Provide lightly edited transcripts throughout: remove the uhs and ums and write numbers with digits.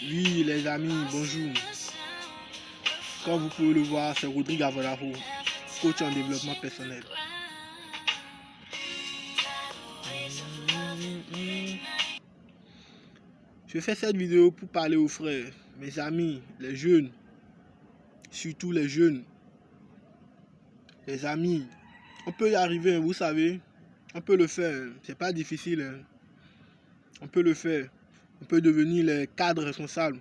Oui, les amis, bonjour. Comme vous pouvez le voir, c'est Rodrigue Avolaro, coach en développement personnel. Je fais cette vidéo pour parler aux frères, mes amis, les jeunes, surtout les jeunes. Les amis, on peut y arriver, vous savez, on peut le faire, c'est pas difficile. On peut le faire. On peut devenir les cadres responsables.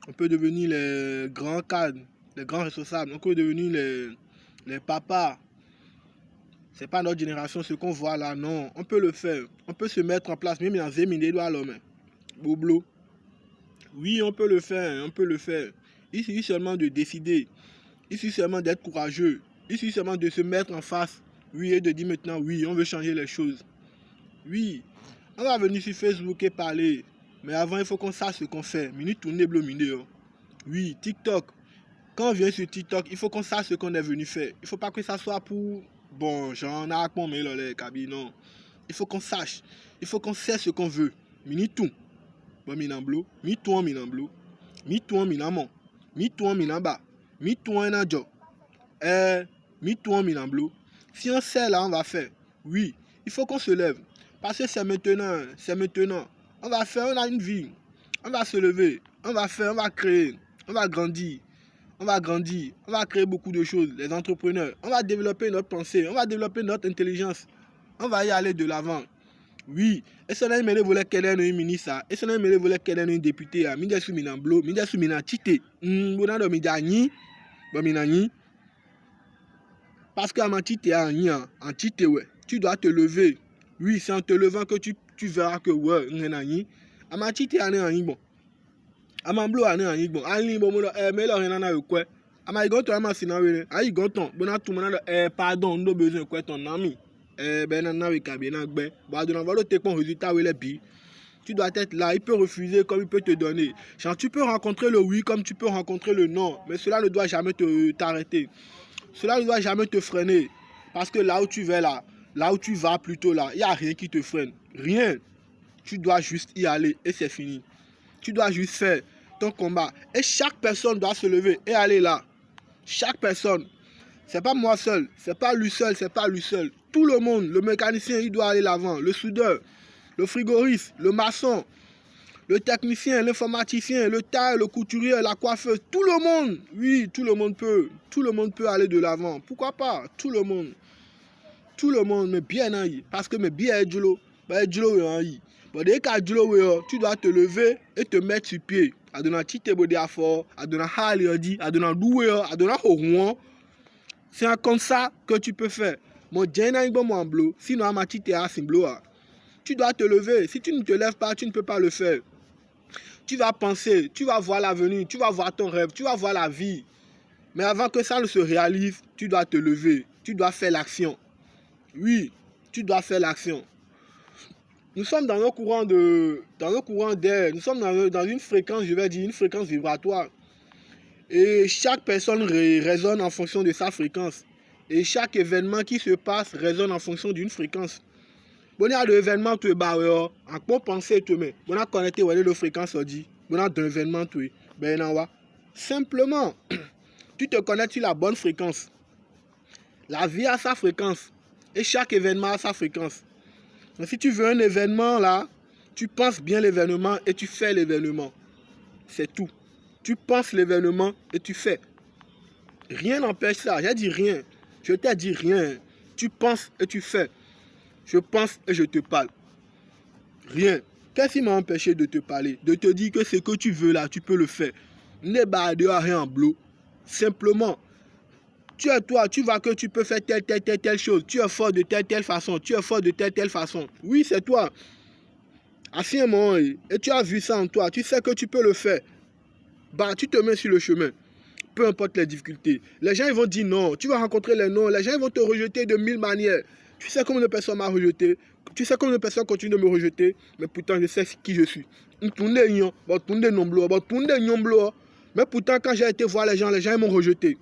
On peut devenir les grands cadres, les grands responsables. On peut devenir les papas. C'est pas notre génération ce qu'on voit là, non. On peut le faire. On peut se mettre en place, même dans 20 minutes, l'homme. Boublo. Oui, on peut le faire, on peut le faire. Il suffit seulement de décider. Il suffit seulement d'être courageux. Il suffit seulement de se mettre en face. Oui, et de dire maintenant, oui, on veut changer les choses. Oui, on va venir sur Facebook et parler. Mais avant, il faut qu'on sache ce qu'on fait. Minute tournée, bleu, minute. Oui, TikTok. Quand on vient sur TikTok, il faut qu'on sache ce qu'on est venu faire. Il ne faut pas que ça soit pour... Bon, j'en ai à mais là, les cabines, non. Il faut qu'on sache. Il faut qu'on sait ce qu'on veut. Minute tout. Bon, minamblo. Minute tout en minamblo. Minute tout en minamon. Minute tout en minamba. Minute tout en adjo. Minute tout en minamblo. Si on sait là, on va faire. Oui, il faut qu'on se lève. Parce que c'est maintenant, c'est maintenant. On va faire, on a une vie. On va se lever. On va faire, on va créer. On va grandir. On va grandir. On va créer beaucoup de choses. Les entrepreneurs. On va développer notre pensée. On va développer notre intelligence. On va y aller de l'avant. Oui. Et ça n'a pas voulu qu'elle ait un ministre. Et ça n'a pas voulu qu'elle ait un député. Minja sou minan blo. Minja sou minan tite. Bonan do minja ni. Bon minan ni. Parce qu'à ma tite en tite ouais. Tu dois te lever. Oui, c'est en te levant que tu verras que ouais, ni. À ma tite en bon. Amamblo ane anyi bon ali bon mo me lo rena na ekwe ama igonto ama sinawe ayi gonton bona tuma na pardon no besoin ekwe ton nami ben na we ka bien na gbe bo adona va le te pon résultat we le bi. Tu dois être là, il peut refuser comme il peut te donner. Genre, tu peux rencontrer le oui comme tu peux rencontrer le non, mais cela ne doit jamais t'arrêter. Cela ne doit jamais te freiner parce que là où tu vas là où tu vas plutôt là, il y a rien qui te freine, rien. Tu dois juste y aller et c'est fini. Tu dois juste faire ton combat. Et chaque personne doit se lever et aller là. Chaque personne. C'est pas moi seul. C'est pas lui seul. C'est pas lui seul. Tout le monde. Le mécanicien, il doit aller l'avant. Le soudeur, le frigoriste, le maçon, le technicien, l'informaticien, le tailleur, le couturier, la coiffeuse. Tout le monde. Oui, tout le monde peut. Tout le monde peut aller de l'avant. Pourquoi pas? Tout le monde. Tout le monde. Mais bien aïe. Parce que mais bien est djolo. Bah djolo aïe. Bon, dès que tu dois te lever et te mettre sur pied. Adona tite bode afort, adona hali odi, adona doué, adona horouan. C'est comme ça que tu peux faire. Mon djena ingbo mo amblo, sinon ama tite a simblo. Tu dois te lever. Si tu ne te lèves pas, tu ne peux pas le faire. Tu vas penser, tu vas voir l'avenir, tu vas voir ton rêve, tu vas voir la vie. Mais avant que ça ne se réalise, tu dois te lever. Tu dois faire l'action. Oui, tu dois faire l'action. Nous sommes dans un courant d'air, nous sommes dans une fréquence, je vais dire, une fréquence vibratoire. Et chaque personne résonne en fonction de sa fréquence. Et chaque événement qui se passe résonne en fonction d'une fréquence. Bon, il y a des événements, tu es barré, en quoi penser, tu es, bon, on a connecté, ouais, de fréquence, dit, bon, on a d'un événement, tu es, ben, non, simplement, tu te connectes sur la bonne fréquence. La vie a sa fréquence. Et chaque événement a sa fréquence. Donc, si tu veux un événement là, tu penses bien l'événement et tu fais l'événement. C'est tout. Tu penses l'événement et tu fais. Rien n'empêche ça. J'ai dit rien. Je t'ai dit rien. Tu penses et tu fais. Je pense et je te parle. Rien. Qu'est-ce qui m'a empêché de te parler? De te dire que ce que tu veux là, tu peux le faire. N'est pas de rien en bleu. Simplement. Tu es toi, tu vois que tu peux faire telle chose. Tu es fort de telle façon. Tu es fort de telle façon. Oui, c'est toi. Assis un moment, et tu as vu ça en toi. Tu sais que tu peux le faire. Bah, tu te mets sur le chemin. Peu importe les difficultés. Les gens ils vont dire non. Tu vas rencontrer les non. Les gens ils vont te rejeter de 1000 manières. Tu sais combien de personnes m'ont rejeté. Tu sais combien de personnes continuent de me rejeter. Mais pourtant, je sais qui je suis. Mais pourtant, quand j'ai été voir les gens ils m'ont rejeté.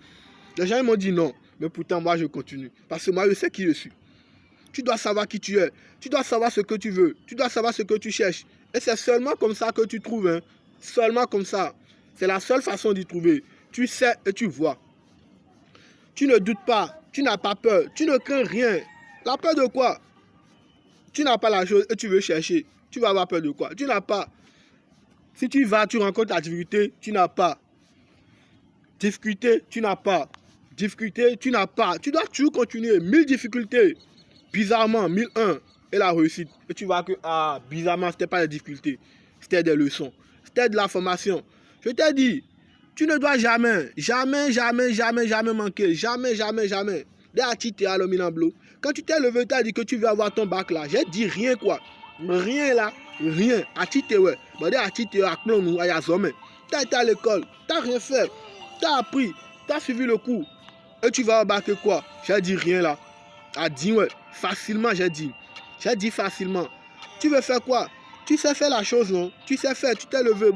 Les gens ils m'ont dit non, mais pourtant moi je continue. Parce que moi je sais qui je suis. Tu dois savoir qui tu es. Tu dois savoir ce que tu veux. Tu dois savoir ce que tu cherches. Et c'est seulement comme ça que tu trouves. Seulement comme ça. C'est la seule façon d'y trouver. Tu sais et tu vois. Tu ne doutes pas. Tu n'as pas peur. Tu ne crains rien. La peur de quoi? Tu n'as pas la chose et tu veux chercher. Tu vas avoir peur de quoi? Tu n'as pas. Si tu vas, tu rencontres la difficulté, tu n'as pas. Difficulté, tu n'as pas. Difficulté, tu n'as pas. Tu dois toujours continuer. 1000 difficultés. Bizarrement, 1001 et la réussite. Et tu vois que, bizarrement, ce n'était pas des difficultés. C'était des leçons. C'était de la formation. Je t'ai dit, tu ne dois jamais manquer. Jamais. Quand tu t'es levé, tu as dit que tu veux avoir ton bac là. J'ai dit rien quoi. Rien là. Rien. Ouais. Tu as été à l'école. Tu n'as rien fait. Tu as appris. Tu as suivi le cours. Et tu vas embarquer quoi? J'ai dit rien là. A dit ouais. Facilement j'ai dit. J'ai dit facilement. Tu veux faire quoi? Tu sais faire la chose non? Tu sais faire. Tu t'es levé.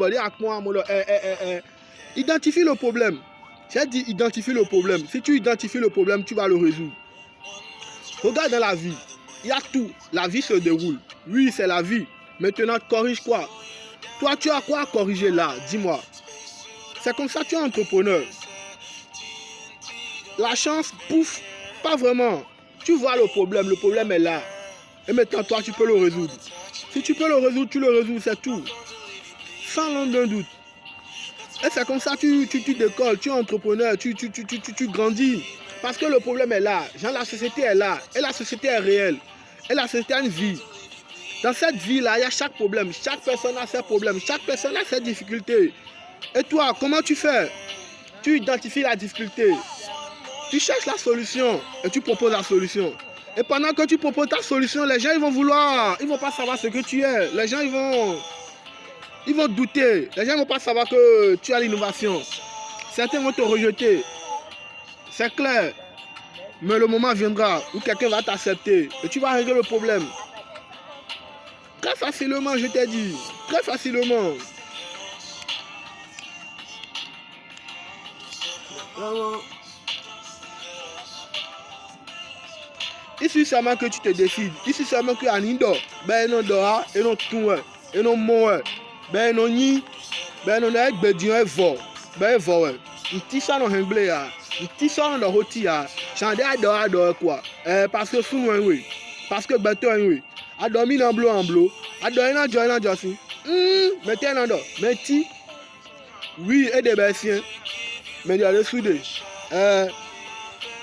Identifie le problème. J'ai dit identifie le problème. Si tu identifies le problème, tu vas le résoudre. Regarde dans la vie. Il y a tout. La vie se déroule. Oui, c'est la vie. Maintenant, corrige quoi? Toi, tu as quoi à corriger là? Dis-moi. C'est comme ça que tu es entrepreneur. La chance, pouf, pas vraiment. Tu vois le problème est là. Et maintenant, toi, tu peux le résoudre. Si tu peux le résoudre, tu le résous, c'est tout. Sans l'un doute. Et c'est comme ça que tu décolles, tu es entrepreneur, tu grandis. Parce que le problème est là. Genre, la société est là. Et la société est réelle. Et la société a une vie. Dans cette vie-là, il y a chaque problème. Chaque personne a ses problèmes. Chaque personne a ses difficultés. Et toi, comment tu fais? Tu identifies la difficulté. Tu cherches la solution et tu proposes la solution. Et pendant que tu proposes ta solution, les gens ils vont vouloir. Ils ne vont pas savoir ce que tu es. Les gens ils vont douter. Les gens ne vont pas savoir que tu as l'innovation. Certains vont te rejeter. C'est clair. Mais le moment viendra où quelqu'un va t'accepter et tu vas régler le problème. Très facilement, je t'ai dit. Très facilement. Vraiment. Ici seulement que tu te décides. Ici seulement que Anindo. Ben non dora. Et non tout. Et non moi. Ben non ni. Ben non ek bedien vo. Ben vo. Un petit ça non anglais ya. Un petit ça non roti ya. Chande adore quoi. Parce que souvent oui. Parce que beto oui. Adomi nan blo en blo. Adore nan joy nan josi. Mettez nan do. Metti. Oui et des bessiens. Mais il y a le soudé.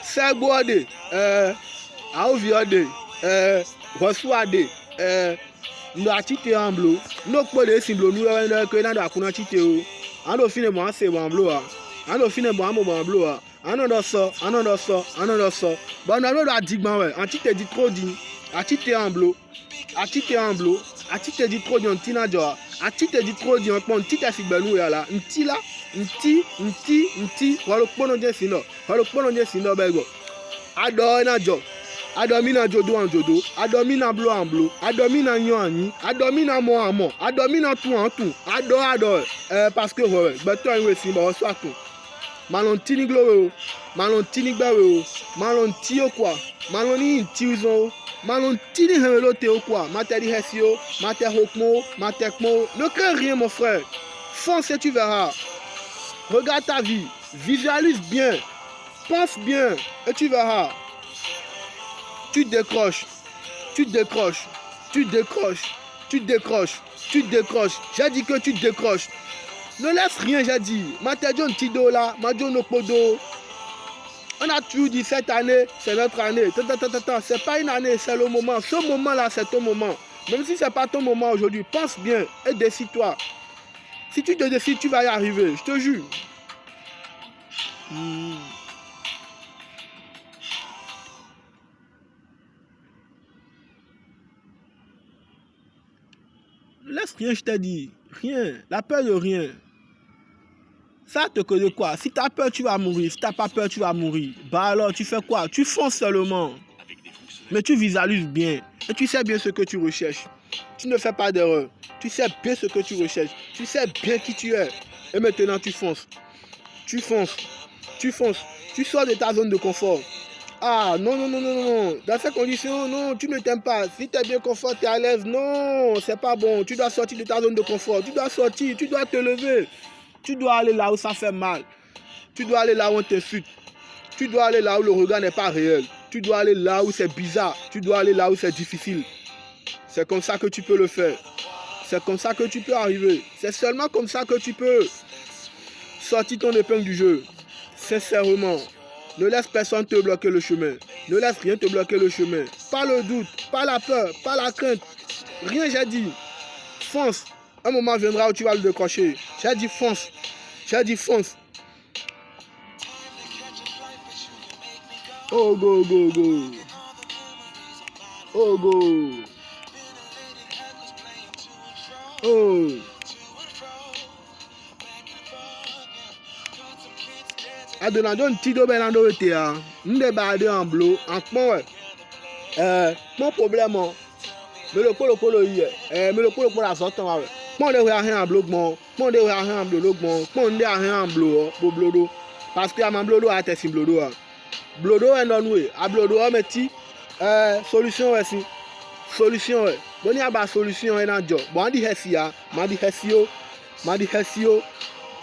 C'est boardé. Aoviode, reçoade, nous atite en bleu, nous pouvons simblo nous que dans la kuna tite o, ando fine mo ase bo bleu a, ando fine bo amo bo bleu a, ando so, bon on doit digban ouais, atite dit trop dit, atite en bleu, atite dit trop dit on tina jo, atite dit trop dit on pon tite sigbenu ya la, nti la, nti, walo pono je sino bego. Ado na jo. Adomi na jodo en jodo, adomi na blo en blo, adomi na nyon en nyon, adomi na mo en mo, adomi na tout en tout, ado, parce que ouais, beto en si bon soit tout. Malon tini glowe, malon tini gbawe, malon tio quoi, malon ni tiuzo, malon tini hemelote o quoi, materi hesio, mater hokmo, matekmo, ne crains rien mon frère, fonce et tu verras. Regarde ta vie, visualise bien, pense bien et tu verras. Tu décroches. J'ai dit que tu décroches. Ne laisse rien, j'ai dit. Matadjon Tido là, Madjon Opodo. On a toujours dit cette année, c'est notre année. C'est pas une année, c'est le moment. Ce moment-là, c'est ton moment. Même si ce n'est pas ton moment aujourd'hui, pense bien et décide-toi. Si tu te décides, tu vas y arriver, je te jure. Laisse rien, je t'ai dit. Rien. La peur de rien. Ça te connaît quoi? Si tu as peur, tu vas mourir. Si tu n'as pas peur, tu vas mourir. Bah alors, tu fais quoi? Tu fonces seulement. Mais tu visualises bien. Et tu sais bien ce que tu recherches. Tu ne fais pas d'erreur. Tu sais bien ce que tu recherches. Tu sais bien qui tu es. Et maintenant, tu fonces. Tu sors de ta zone de confort. Ah, non, non, non, non, non. Dans ces conditions, non, tu ne t'aimes pas. Si tu es bien confort, tu es à l'aise. Non, c'est pas bon. Tu dois sortir de ta zone de confort. Tu dois sortir, tu dois te lever. Tu dois aller là où ça fait mal. Tu dois aller là où on t'insulte. Tu dois aller là où le regard n'est pas réel. Tu dois aller là où c'est bizarre. Tu dois aller là où c'est difficile. C'est comme ça que tu peux le faire. C'est comme ça que tu peux arriver. C'est seulement comme ça que tu peux sortir ton épingle du jeu. Sincèrement. Ne laisse personne te bloquer le chemin. Ne laisse rien te bloquer le chemin. Pas le doute, pas la peur, pas la crainte. Rien, j'ai dit. Fonce. Un moment viendra où tu vas le décrocher. J'ai dit fonce. J'ai dit fonce. Oh go, go, go. Oh go. Oh. Adonado ntido belando etea. Nde bade en bleu. En pont. Mon problème. Me le polo hier. Me le polo la sorte. Mon de rien en bleu. Mon de rien en bleu. Mon de rien en bleu. Blodo. Parce que mon blodo a été sim blodo. Blodo est non oui. A blodo metti. Solution aussi. Solution. Bon y a ba solution est dans job. Bon dit hessia. Mandi hessio. Mandi hessio.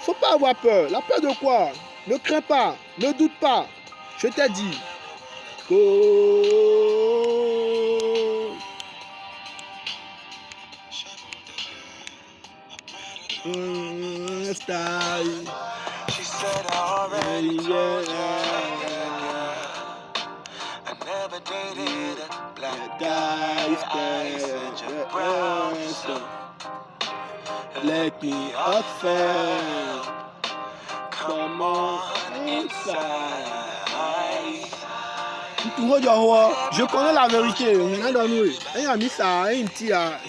Faut pas avoir peur. La peur de quoi? Ne crains pas. Ne doute pas. Je t'ai dit. Go. Style. She said I already told you. I never dated a black guy. I said you're brown, so Let me up first. come on inside. Je connais la vérité.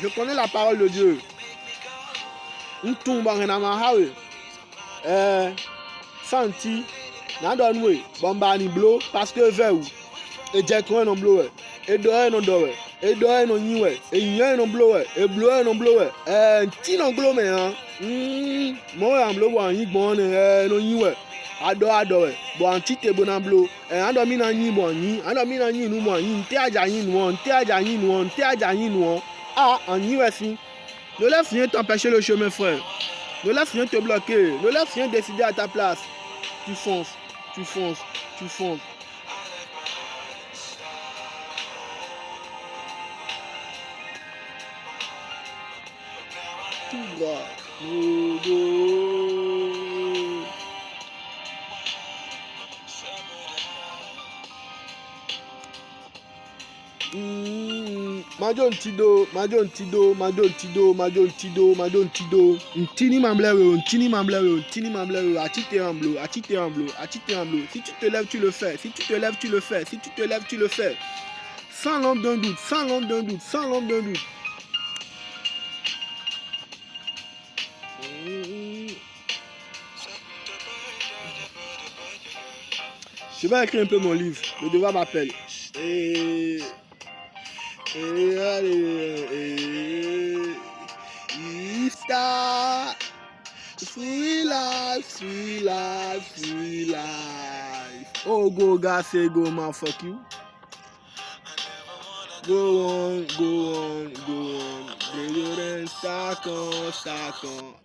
Je connais la parole de Dieu. Santi, Bambani Blo, parce que Veu, et Jack non blower, et Doe non doe, et Doe non niwe, et Yen non blower, et Blower non blower, et Tino Glome, moi en blow, en Yibon, non niwe, ado, bon, tite bon blow, et Andomina ni bon, Andomina ni nous, te aja yin, ah, en Ywesi. Ne laisse rien t'empêcher le chemin, frère. Ne laisse rien te bloquer. Ne laisse rien décider à ta place. Tu fonces, tu fonces, tu fonces. Tout droit. Majon tido. Ntini mambleur. Atite en bleu. Si tu te lèves, tu le fais. Si tu te lèves, tu le fais. Sans l'ombre d'un doute. Je vais écrire un peu mon livre. Le devoir m'appelle. Free life. Oh, go, God, say go, man, fuck you. Go on. Stack on.